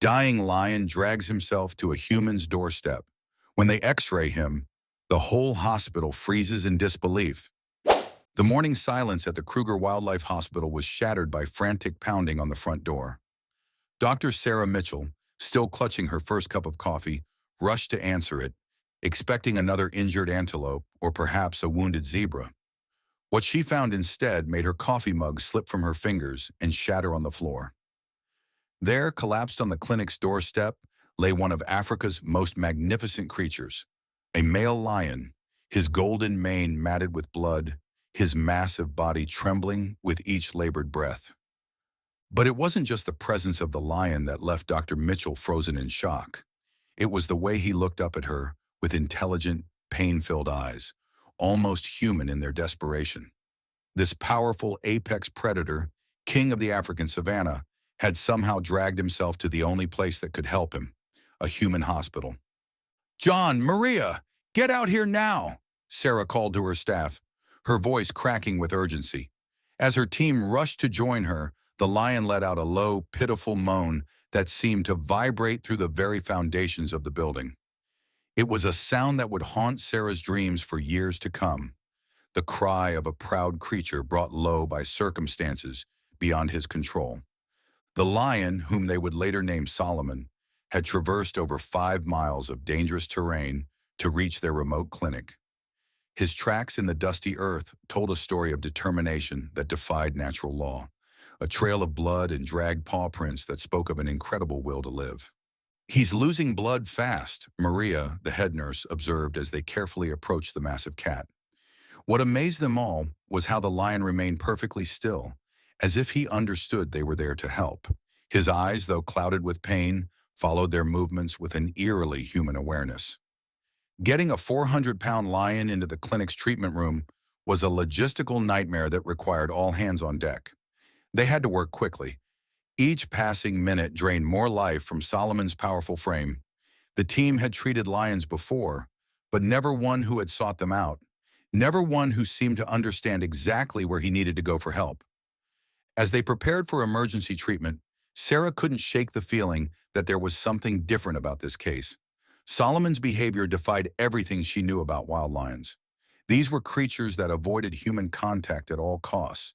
Dying lion drags himself to a human's doorstep. When they x-ray him, the whole hospital freezes in disbelief. The morning silence at the Kruger Wildlife Hospital was shattered by frantic pounding on the front door. Dr. Sarah Mitchell, still clutching her first cup of coffee, rushed to answer it, expecting another injured antelope or perhaps a wounded zebra. What she found instead made her coffee mug slip from her fingers and shatter on the floor. There, collapsed on the clinic's doorstep, lay one of Africa's most magnificent creatures, a male lion, his golden mane matted with blood, his massive body trembling with each labored breath. But it wasn't just the presence of the lion that left Dr. Mitchell frozen in shock. It was the way he looked up at her with intelligent, pain-filled eyes, almost human in their desperation. This powerful apex predator, king of the African savanna, had somehow dragged himself to the only place that could help him, a human hospital. "John, Maria, get out here now," Sarah called to her staff, her voice cracking with urgency. As her team rushed to join her, the lion let out a low, pitiful moan that seemed to vibrate through the very foundations of the building. It was a sound that would haunt Sarah's dreams for years to come, the cry of a proud creature brought low by circumstances beyond his control. The lion, whom they would later name Solomon, had traversed over 5 miles of dangerous terrain to reach their remote clinic. His tracks in the dusty earth told a story of determination that defied natural law, a trail of blood and dragged paw prints that spoke of an incredible will to live. "He's losing blood fast," Maria, the head nurse, observed as they carefully approached the massive cat. What amazed them all was how the lion remained perfectly still, as if he understood they were there to help. His eyes, though clouded with pain, followed their movements with an eerily human awareness. Getting a 400-pound lion into the clinic's treatment room was a logistical nightmare that required all hands on deck. They had to work quickly. Each passing minute drained more life from Solomon's powerful frame. The team had treated lions before, but never one who had sought them out, never one who seemed to understand exactly where he needed to go for help. As they prepared for emergency treatment, Sarah couldn't shake the feeling that there was something different about this case. Solomon's behavior defied everything she knew about wild lions. These were creatures that avoided human contact at all costs.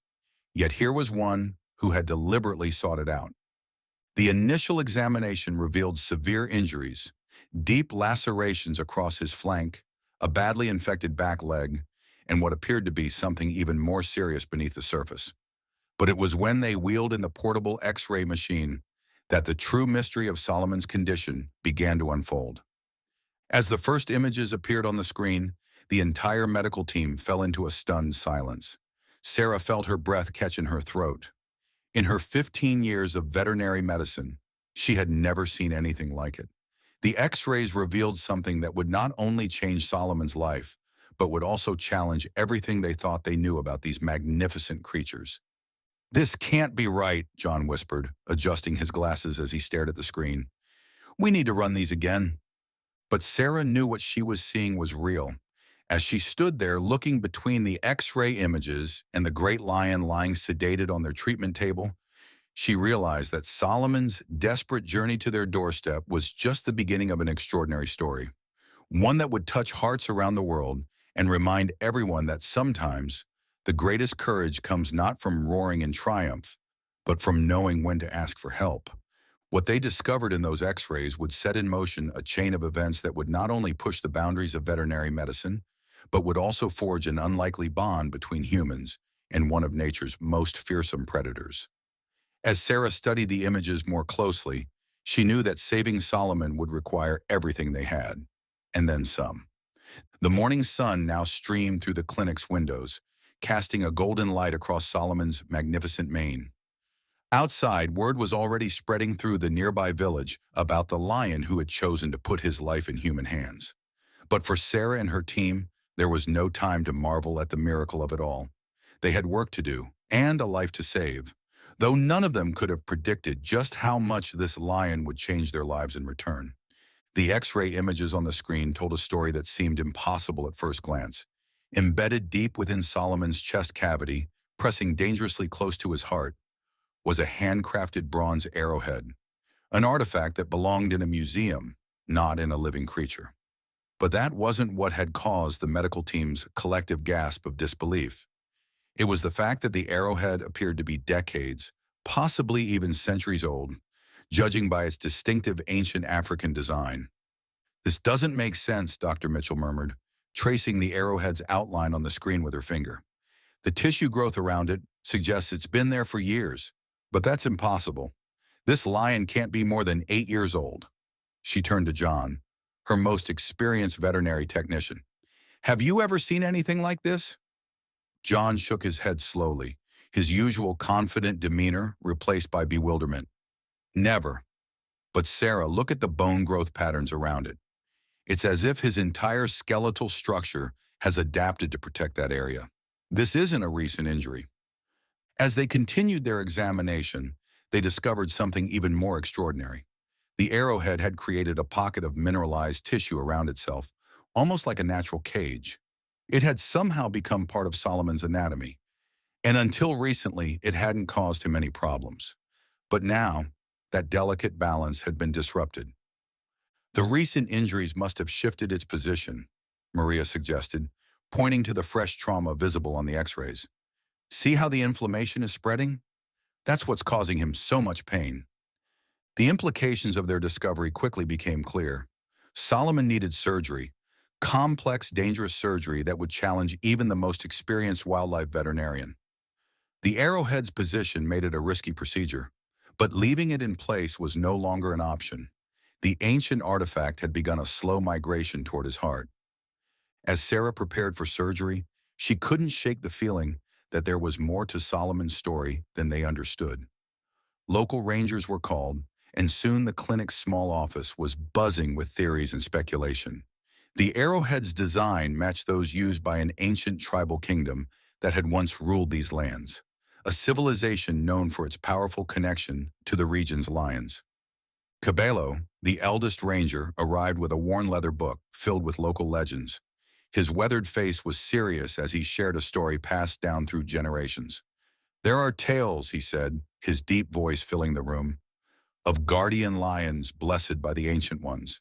Yet here was one who had deliberately sought it out. The initial examination revealed severe injuries, deep lacerations across his flank, a badly infected back leg, and what appeared to be something even more serious beneath the surface. But it was when they wheeled in the portable X-ray machine that the true mystery of Solomon's condition began to unfold. As the first images appeared on the screen, the entire medical team fell into a stunned silence. Sarah felt her breath catch in her throat. In her 15 years of veterinary medicine, she had never seen anything like it. The X-rays revealed something that would not only change Solomon's life, but would also challenge everything they thought they knew about these magnificent creatures. "This can't be right," John whispered, adjusting his glasses as he stared at the screen. "We need to run these again." But Sarah knew what she was seeing was real. As she stood there looking between the X-ray images and the great lion lying sedated on their treatment table, she realized that Solomon's desperate journey to their doorstep was just the beginning of an extraordinary story, one that would touch hearts around the world and remind everyone that sometimes the greatest courage comes not from roaring in triumph, but from knowing when to ask for help. What they discovered in those X-rays would set in motion a chain of events that would not only push the boundaries of veterinary medicine, but would also forge an unlikely bond between humans and one of nature's most fearsome predators. As Sarah studied the images more closely, she knew that saving Solomon would require everything they had, and then some. The morning sun now streamed through the clinic's windows, casting a golden light across Solomon's magnificent mane. Outside, word was already spreading through the nearby village about the lion who had chosen to put his life in human hands. But for Sarah and her team, there was no time to marvel at the miracle of it all. They had work to do, and a life to save, though none of them could have predicted just how much this lion would change their lives in return. The X-ray images on the screen told a story that seemed impossible at first glance. Embedded deep within Solomon's chest cavity, pressing dangerously close to his heart, was a handcrafted bronze arrowhead. an artifact that belonged in a museum, not in a living creature. But that wasn't what had caused the medical team's collective gasp of disbelief. It was the fact that the arrowhead appeared to be decades, possibly even centuries old, judging by its distinctive ancient African design. "This doesn't make sense," Dr. Mitchell murmured, tracing the arrowhead's outline on the screen with her finger. "The tissue growth around it suggests it's been there for years, but that's impossible. This lion can't be more than 8 years old." She turned to John, her most experienced veterinary technician. "Have you ever seen anything like this?" John shook his head slowly, his usual confident demeanor replaced by bewilderment. "Never. But Sarah, look at the bone growth patterns around it. It's as if his entire skeletal structure has adapted to protect that area. This isn't a recent injury." As they continued their examination, they discovered something even more extraordinary. The arrowhead had created a pocket of mineralized tissue around itself, almost like a natural cage. It had somehow become part of Solomon's anatomy, and until recently, it hadn't caused him any problems. But now, that delicate balance had been disrupted. "The recent injuries must have shifted its position," Maria suggested, pointing to the fresh trauma visible on the x-rays. "See how the inflammation is spreading? That's what's causing him so much pain." The implications of their discovery quickly became clear. Solomon needed surgery, complex, dangerous surgery that would challenge even the most experienced wildlife veterinarian. The arrowhead's position made it a risky procedure, but leaving it in place was no longer an option. The ancient artifact had begun a slow migration toward his heart. As Sarah prepared for surgery, she couldn't shake the feeling that there was more to Solomon's story than they understood. Local rangers were called, and soon the clinic's small office was buzzing with theories and speculation. The arrowhead's design matched those used by an ancient tribal kingdom that had once ruled these lands, a civilization known for its powerful connection to the region's lions. Cabello, the eldest ranger, arrived with a worn leather book filled with local legends. His weathered face was serious as he shared a story passed down through generations. "There are tales," he said, his deep voice filling the room, "of guardian lions blessed by the ancient ones.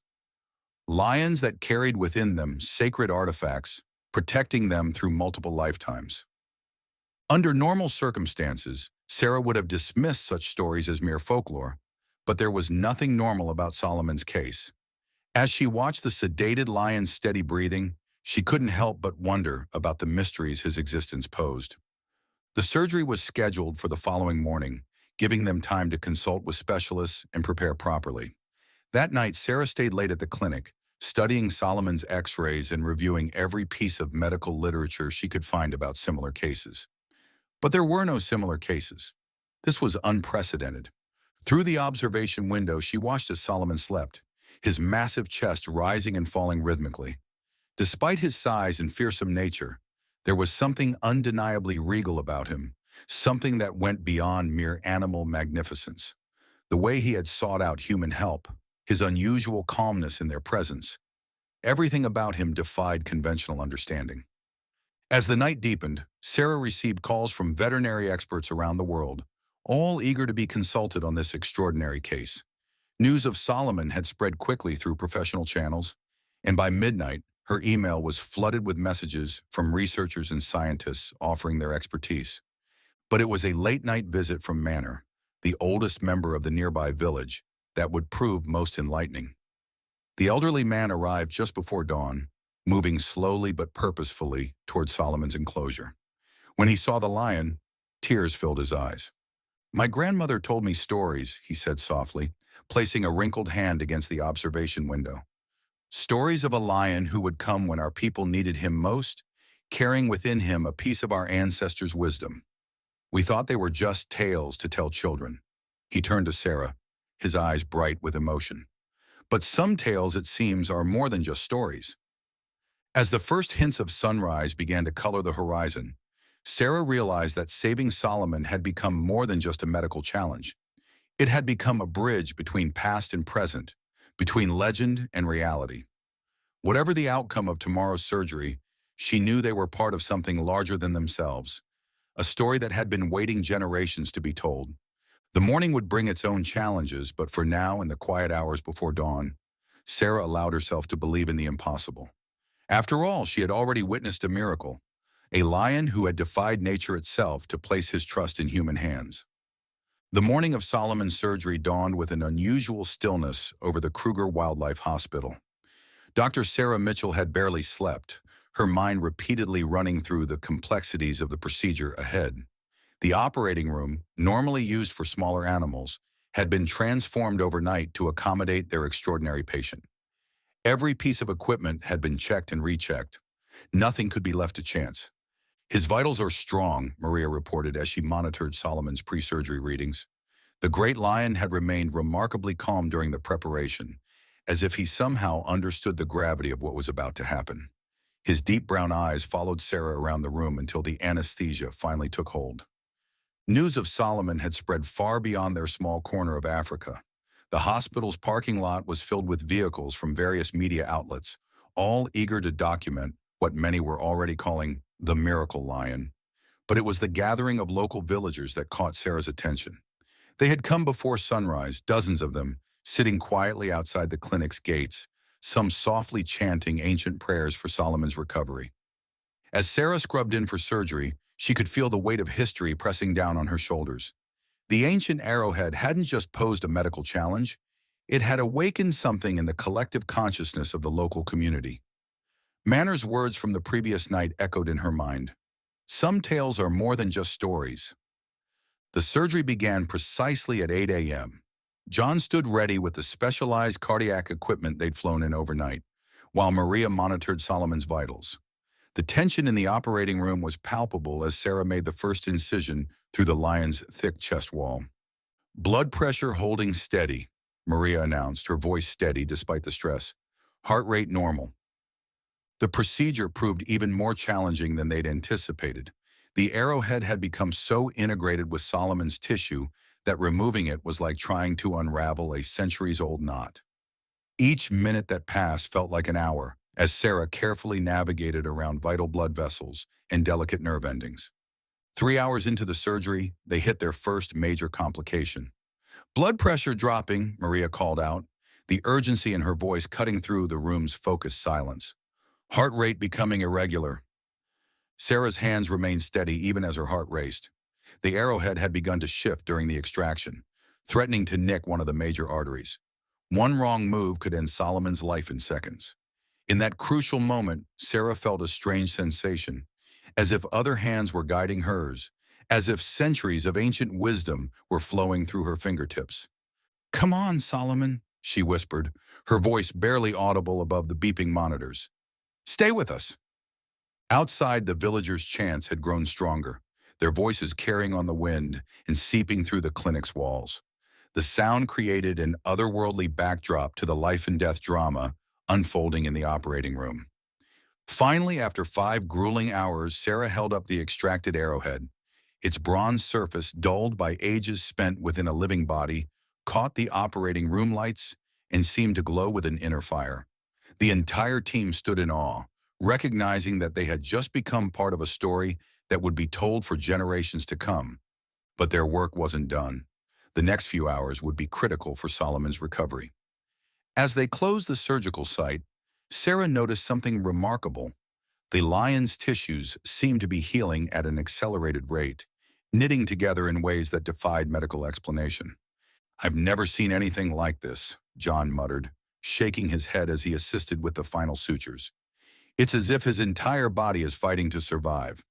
Lions that carried within them sacred artifacts, protecting them through multiple lifetimes." Under normal circumstances, Sarah would have dismissed such stories as mere folklore, but there was nothing normal about Solomon's case. As she watched the sedated lion's steady breathing, she couldn't help but wonder about the mysteries his existence posed. The surgery was scheduled for the following morning, giving them time to consult with specialists and prepare properly. That night, Sarah stayed late at the clinic, studying Solomon's x-rays and reviewing every piece of medical literature she could find about similar cases. But there were no similar cases. This was unprecedented. Through the observation window, she watched as Solomon slept, his massive chest rising and falling rhythmically. Despite his size and fearsome nature, there was something undeniably regal about him, something that went beyond mere animal magnificence. The way he had sought out human help, his unusual calmness in their presence, everything about him defied conventional understanding. As the night deepened, Sarah received calls from veterinary experts around the world, all eager to be consulted on this extraordinary case. News of Solomon had spread quickly through professional channels, and by midnight, her email was flooded with messages from researchers and scientists offering their expertise. But it was a late-night visit from Manor, the oldest member of the nearby village, that would prove most enlightening. The elderly man arrived just before dawn, moving slowly but purposefully toward Solomon's enclosure. When he saw the lion, tears filled his eyes. "My grandmother told me stories," he said softly, placing a wrinkled hand against the observation window. "Stories of a lion who would come when our people needed him most, carrying within him a piece of our ancestors' wisdom. We thought they were just tales to tell children." He turned to Sarah, his eyes bright with emotion. "But some tales, it seems, are more than just stories." As the first hints of sunrise began to color the horizon, Sarah realized that saving Solomon had become more than just a medical challenge. It had become a bridge between past and present, between legend and reality. Whatever the outcome of tomorrow's surgery, she knew they were part of something larger than themselves, a story that had been waiting generations to be told. The morning would bring its own challenges, but for now, in the quiet hours before dawn, Sarah allowed herself to believe in the impossible. After all, she had already witnessed a miracle, a lion who had defied nature itself to place his trust in human hands. The morning of Solomon's surgery dawned with an unusual stillness over the Kruger Wildlife Hospital. Dr. Sarah Mitchell had barely slept, her mind repeatedly running through the complexities of the procedure ahead. The operating room, normally used for smaller animals, had been transformed overnight to accommodate their extraordinary patient. Every piece of equipment had been checked and rechecked. Nothing could be left to chance. His vitals are strong, Maria reported as she monitored Solomon's pre-surgery readings. The great lion had remained remarkably calm during the preparation, as if he somehow understood the gravity of what was about to happen. His deep brown eyes followed Sarah around the room until the anesthesia finally took hold. News of Solomon had spread far beyond their small corner of Africa. The hospital's parking lot was filled with vehicles from various media outlets, all eager to document what many were already calling the miracle lion. But it was the gathering of local villagers that caught Sarah's attention. They had come before sunrise, dozens of them, sitting quietly outside the clinic's gates, some softly chanting ancient prayers for Solomon's recovery. As Sarah scrubbed in for surgery, she could feel the weight of history pressing down on her shoulders. The ancient arrowhead hadn't just posed a medical challenge, it had awakened something in the collective consciousness of the local community. Manner's words from the previous night echoed in her mind. Some tales are more than just stories. The surgery began precisely at 8 a.m. John stood ready with the specialized cardiac equipment they'd flown in overnight, while Maria monitored Solomon's vitals. The tension in the operating room was palpable as Sarah made the first incision through the lion's thick chest wall. "Blood pressure holding steady," Maria announced, her voice steady despite the stress. "Heart rate normal." The procedure proved even more challenging than they'd anticipated. The arrowhead had become so integrated with Solomon's tissue that removing it was like trying to unravel a centuries-old knot. Each minute that passed felt like an hour, as Sarah carefully navigated around vital blood vessels and delicate nerve endings. 3 hours into the surgery, they hit their first major complication. "Blood pressure dropping," Maria called out, the urgency in her voice cutting through the room's focused silence. "Heart rate becoming irregular." Sarah's hands remained steady even as her heart raced. The arrowhead had begun to shift during the extraction, threatening to nick one of the major arteries. One wrong move could end Solomon's life in seconds. In that crucial moment, Sarah felt a strange sensation, as if other hands were guiding hers, as if centuries of ancient wisdom were flowing through her fingertips. "Come on, Solomon," she whispered, her voice barely audible above the beeping monitors. "Stay with us." Outside, the villagers' chants had grown stronger, their voices carrying on the wind and seeping through the clinic's walls. The sound created an otherworldly backdrop to the life-and-death drama unfolding in the operating room. Finally, after 5 grueling hours, Sarah held up the extracted arrowhead. Its bronze surface, dulled by ages spent within a living body, caught the operating room lights and seemed to glow with an inner fire. The entire team stood in awe, recognizing that they had just become part of a story that would be told for generations to come. But their work wasn't done. The next few hours would be critical for Solomon's recovery. As they closed the surgical site, Sarah noticed something remarkable. The lion's tissues seemed to be healing at an accelerated rate, knitting together in ways that defied medical explanation. "I've never seen anything like this," John muttered, shaking his head as he assisted with the final sutures. "It's as if his entire body is fighting to survive."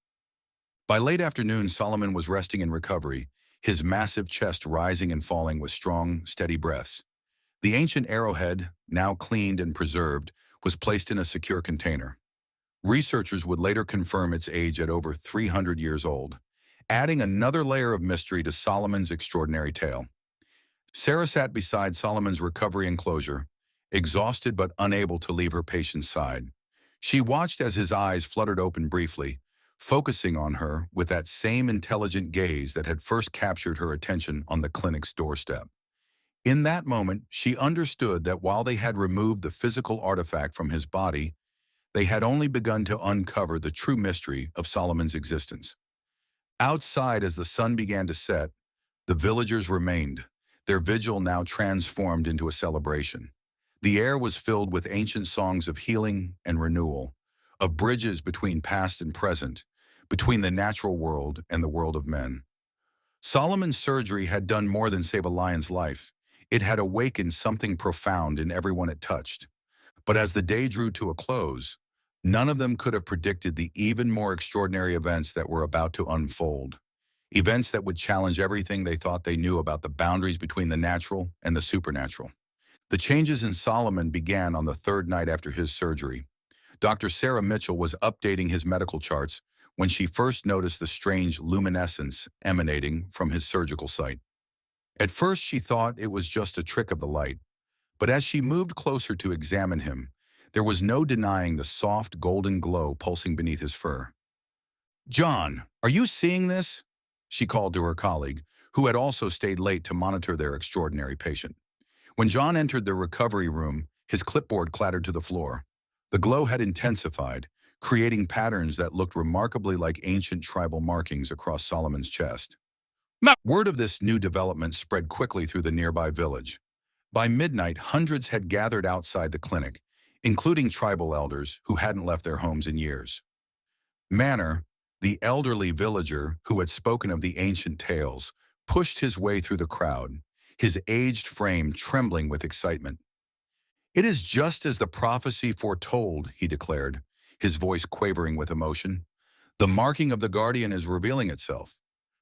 By late afternoon, Solomon was resting in recovery, his massive chest rising and falling with strong, steady breaths. The ancient arrowhead, now cleaned and preserved, was placed in a secure container. Researchers would later confirm its age at over 300 years old, adding another layer of mystery to Solomon's extraordinary tale. Sarah sat beside Solomon's recovery enclosure, exhausted but unable to leave her patient's side. She watched as his eyes fluttered open briefly, focusing on her with that same intelligent gaze that had first captured her attention on the clinic's doorstep. In that moment, she understood that while they had removed the physical artifact from his body, they had only begun to uncover the true mystery of Solomon's existence. Outside, as the sun began to set, The villagers remained, their vigil now transformed into a celebration. The air was filled with ancient songs of healing and renewal, of bridges between past and present, between the natural world and the world of men. Solomon's surgery had done more than save a lion's life. It had awakened something profound in everyone it touched. But as the day drew to a close, none of them could have predicted the even more extraordinary events that were about to unfold. Events that would challenge everything they thought they knew about the boundaries between the natural and the supernatural. The changes in Solomon began on the third night after his surgery. Dr. Sarah Mitchell was updating his medical charts when she first noticed the strange luminescence emanating from his surgical site. At first, she thought it was just a trick of the light, but as she moved closer to examine him, there was no denying the soft golden glow pulsing beneath his fur. "John, are you seeing this?" she called to her colleague, who had also stayed late to monitor their extraordinary patient. When John entered the recovery room, his clipboard clattered to the floor. The glow had intensified, creating patterns that looked remarkably like ancient tribal markings across Solomon's chest. Word of this new development spread quickly through the nearby village. By midnight, hundreds had gathered outside the clinic, including tribal elders who hadn't left their homes in years. Manor, the elderly villager who had spoken of the ancient tales, pushed his way through the crowd, his aged frame trembling with excitement. "It is just as the prophecy foretold," he declared, his voice quavering with emotion. "The marking of the guardian is revealing itself.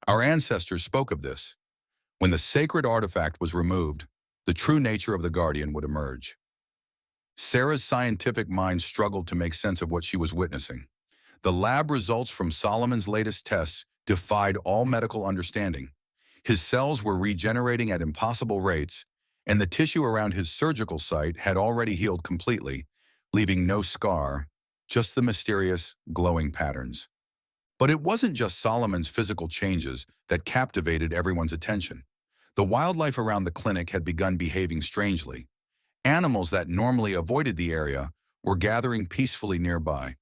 Our ancestors spoke of this. When the sacred artifact was removed, the true nature of the guardian would emerge." Sarah's scientific mind struggled to make sense of what she was witnessing. The lab results from Solomon's latest tests defied all medical understanding. His cells were regenerating at impossible rates, and the tissue around his surgical site had already healed completely, leaving no scar, just the mysterious, glowing patterns. But it wasn't just Solomon's physical changes that captivated everyone's attention. The wildlife around the clinic had begun behaving strangely. Animals that normally avoided the area were gathering peacefully nearby.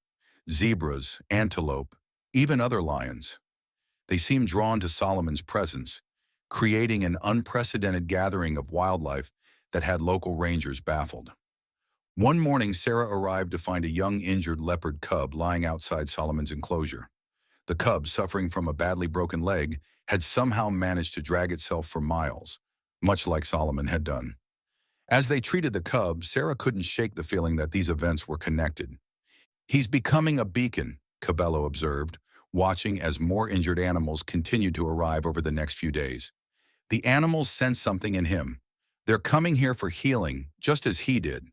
Zebras, antelope, even other lions. They seemed drawn to Solomon's presence, creating an unprecedented gathering of wildlife that had local rangers baffled. One morning, Sarah arrived to find a young injured leopard cub lying outside Solomon's enclosure. The cub, suffering from a badly broken leg, had somehow managed to drag itself for miles, much like Solomon had done. As they treated the cub, Sarah couldn't shake the feeling that these events were connected. "He's becoming a beacon," Cabello observed, watching as more injured animals continued to arrive over the next few days. "The animals sense something in him. They're coming here for healing, just as he did."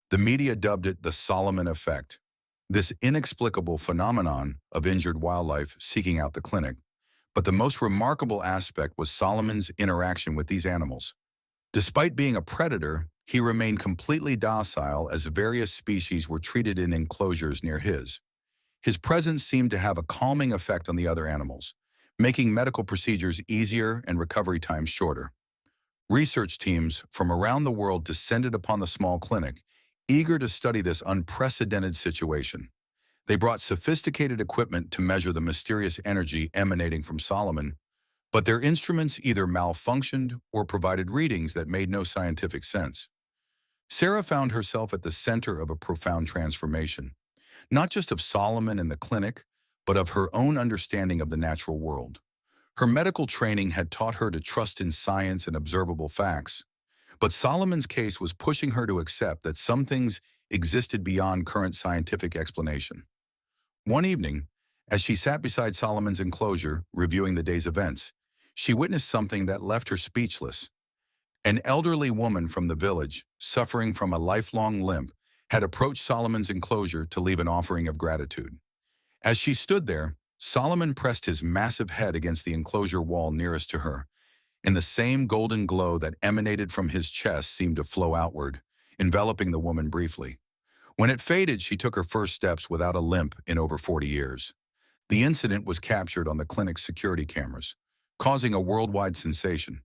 The media dubbed it the Solomon effect, this inexplicable phenomenon of injured wildlife seeking out the clinic. But the most remarkable aspect was Solomon's interaction with these animals. Despite being a predator, he remained completely docile as various species were treated in enclosures near his. His presence seemed to have a calming effect on the other animals, making medical procedures easier and recovery times shorter. Research teams from around the world descended upon the small clinic, eager to study this unprecedented situation. They brought sophisticated equipment to measure the mysterious energy emanating from Solomon, but their instruments either malfunctioned or provided readings that made no scientific sense. Sarah found herself at the center of a profound transformation, not just of Solomon and the clinic, but of her own understanding of the natural world. Her medical training had taught her to trust in science and observable facts, but Solomon's case was pushing her to accept that some things existed beyond current scientific explanation. One evening, as she sat beside Solomon's enclosure, reviewing the day's events, she witnessed something that left her speechless. An elderly woman from the village, suffering from a lifelong limp, had approached Solomon's enclosure to leave an offering of gratitude. As she stood there, Solomon pressed his massive head against the enclosure wall nearest to her, and the same golden glow that emanated from his chest seemed to flow outward, enveloping the woman briefly. When it faded, she took her first steps without a limp in over 40 years. The incident was captured on the clinic's security cameras, causing a worldwide sensation.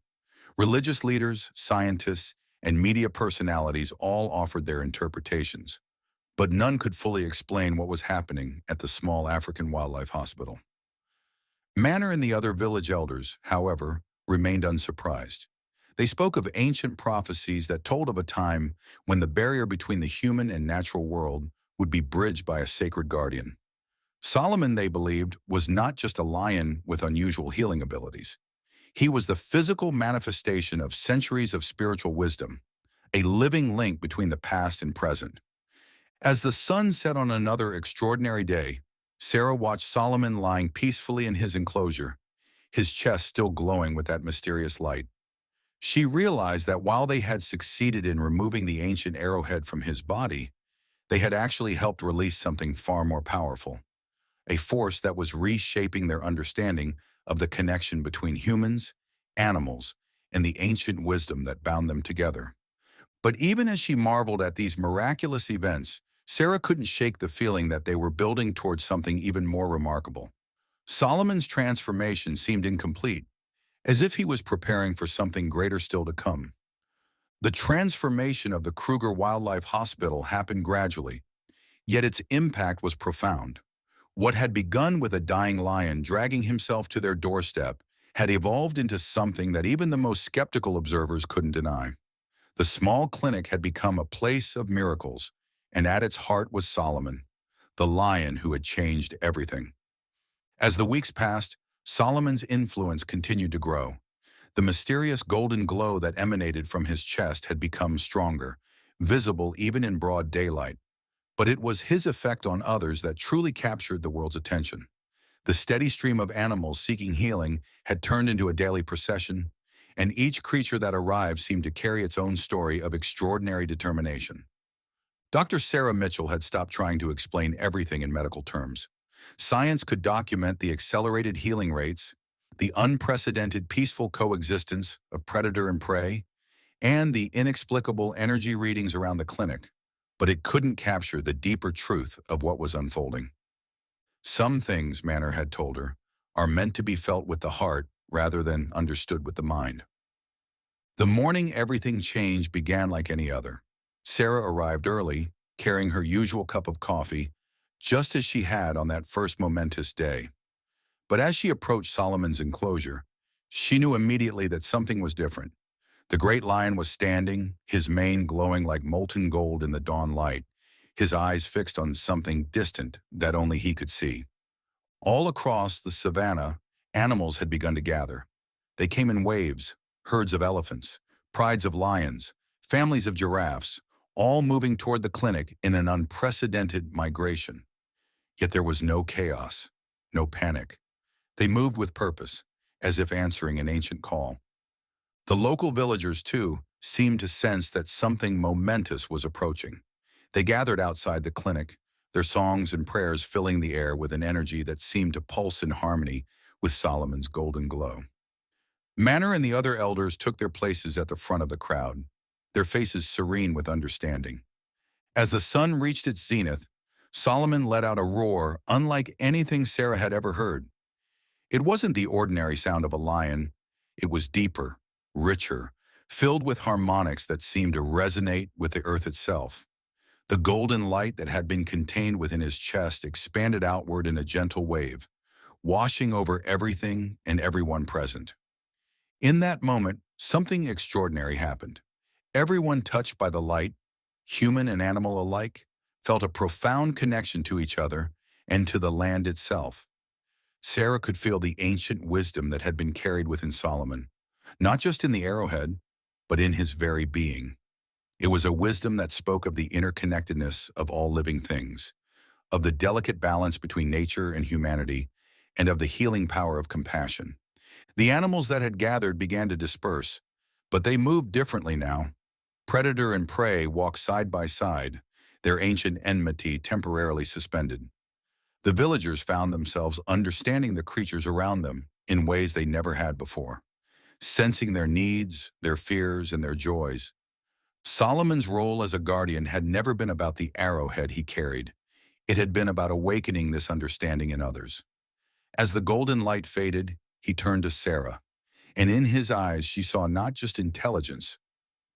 Religious leaders, scientists, and media personalities all offered their interpretations, but none could fully explain what was happening at the small African wildlife hospital. Manor and the other village elders, however, remained unsurprised. They spoke of ancient prophecies that told of a time when the barrier between the human and natural world would be bridged by a sacred guardian. Solomon, they believed, was not just a lion with unusual healing abilities. He was the physical manifestation of centuries of spiritual wisdom, a living link between the past and present. As the sun set on another extraordinary day, Sarah watched Solomon lying peacefully in his enclosure, his chest still glowing with that mysterious light. She realized that while they had succeeded in removing the ancient arrowhead from his body, they had actually helped release something far more powerful, a force that was reshaping their understanding of the connection between humans, animals, and the ancient wisdom that bound them together. But even as she marveled at these miraculous events, Sarah couldn't shake the feeling that they were building towards something even more remarkable. Solomon's transformation seemed incomplete, as if he was preparing for something greater still to come. The transformation of the Kruger Wildlife Hospital happened gradually, yet its impact was profound. What had begun with a dying lion dragging himself to their doorstep had evolved into something that even the most skeptical observers couldn't deny. The small clinic had become a place of miracles, and at its heart was Solomon, the lion who had changed everything. As the weeks passed, Solomon's influence continued to grow. The mysterious golden glow that emanated from his chest had become stronger, visible even in broad daylight. But it was his effect on others that truly captured the world's attention. The steady stream of animals seeking healing had turned into a daily procession, and each creature that arrived seemed to carry its own story of extraordinary determination. Dr. Sarah Mitchell had stopped trying to explain everything in medical terms. Science could document the accelerated healing rates, the unprecedented peaceful coexistence of predator and prey, and the inexplicable energy readings around the clinic, but it couldn't capture the deeper truth of what was unfolding. Some things, Manor had told her, are meant to be felt with the heart rather than understood with the mind. The morning everything changed began like any other. Sarah arrived early, carrying her usual cup of coffee, just as she had on that first momentous day. But as she approached Solomon's enclosure, she knew immediately that something was different. The great lion was standing, his mane glowing like molten gold in the dawn light, his eyes fixed on something distant that only he could see. All across the savannah, animals had begun to gather. They came in waves, herds of elephants, prides of lions, families of giraffes, all moving toward the clinic in an unprecedented migration. Yet there was no chaos, no panic. They moved with purpose, as if answering an ancient call. The local villagers, too, seemed to sense that something momentous was approaching. They gathered outside the clinic, their songs and prayers filling the air with an energy that seemed to pulse in harmony with Solomon's golden glow. Manor and the other elders took their places at the front of the crowd, their faces serene with understanding. As the sun reached its zenith, Solomon let out a roar unlike anything Sarah had ever heard. It wasn't the ordinary sound of a lion. It was deeper, richer, filled with harmonics that seemed to resonate with the earth itself. The golden light that had been contained within his chest expanded outward in a gentle wave, washing over everything and everyone present. In that moment, something extraordinary happened. Everyone touched by the light, human and animal alike, felt a profound connection to each other and to the land itself. Sarah could feel the ancient wisdom that had been carried within Solomon, not just in the arrowhead, but in his very being. It was a wisdom that spoke of the interconnectedness of all living things, of the delicate balance between nature and humanity, and of the healing power of compassion. The animals that had gathered began to disperse, but they moved differently now. Predator and prey walked side by side, their ancient enmity temporarily suspended. The villagers found themselves understanding the creatures around them in ways they never had before, sensing their needs, their fears, and their joys. Solomon's role as a guardian had never been about the arrowhead he carried. It had been about awakening this understanding in others. As the golden light faded, he turned to Sarah, and in his eyes she saw not just intelligence,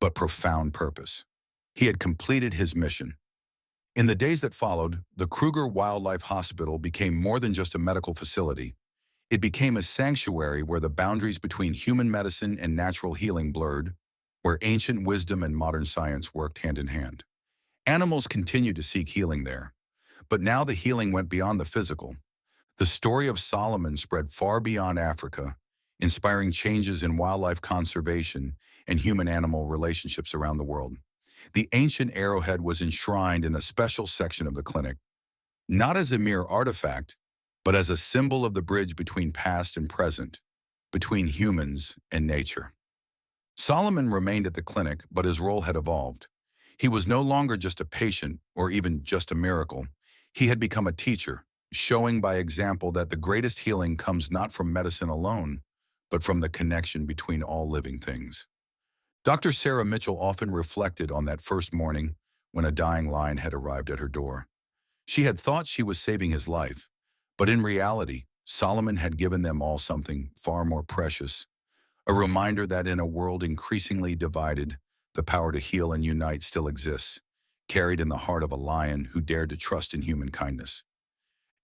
but profound purpose. He had completed his mission. In the days that followed, the Kruger Wildlife Hospital became more than just a medical facility. It became a sanctuary where the boundaries between human medicine and natural healing blurred, where ancient wisdom and modern science worked hand in hand. Animals continued to seek healing there, but now the healing went beyond the physical. The story of Solomon spread far beyond Africa, inspiring changes in wildlife conservation and human-animal relationships around the world. The ancient arrowhead was enshrined in a special section of the clinic, not as a mere artifact, but as a symbol of the bridge between past and present, between humans and nature. Solomon remained at the clinic, but his role had evolved. He was no longer just a patient or even just a miracle. He had become a teacher, showing by example that the greatest healing comes not from medicine alone, but from the connection between all living things. Dr. Sarah Mitchell often reflected on that first morning when a dying lion had arrived at her door. She had thought she was saving his life, but in reality, Solomon had given them all something far more precious, a reminder that in a world increasingly divided, the power to heal and unite still exists, carried in the heart of a lion who dared to trust in human kindness.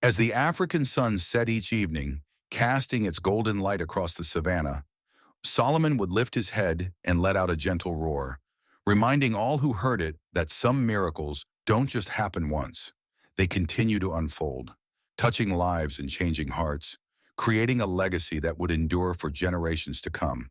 As the African sun set each evening, casting its golden light across the savannah, Solomon would lift his head and let out a gentle roar, reminding all who heard it that some miracles don't just happen once. They continue to unfold, touching lives and changing hearts, creating a legacy that would endure for generations to come.